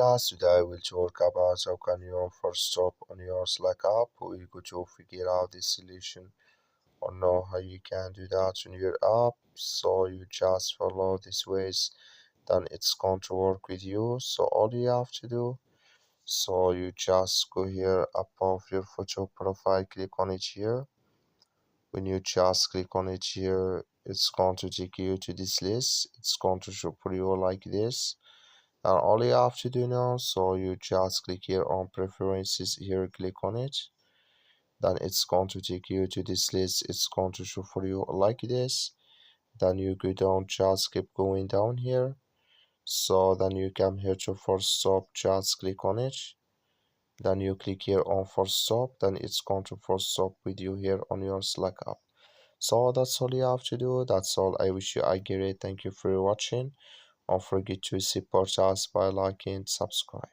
class. Today we'll talk about how can you first stop on your Slack app. We go to figure out the solution or know how you can do that on your app. So you just follow this ways, then it's going to work with you. So all you have to do, so you just go here above your photo profile, click on it here. When you just click on it here, it's going to take you to this list. It's going to show for you like this. And all you have to do now, so you just click here on preferences here, click on it, then it's going to take you to this list. It's going to show for you like this. Then you go down, just keep going down here. So then you come here to force stop, just click on it, then you click here on force stop, then it's going to force stop with you here on your Slack app. So that's all you have to do. That's all. I wish you a great. Thank you for watching. Don't forget to support us by liking, subscribe.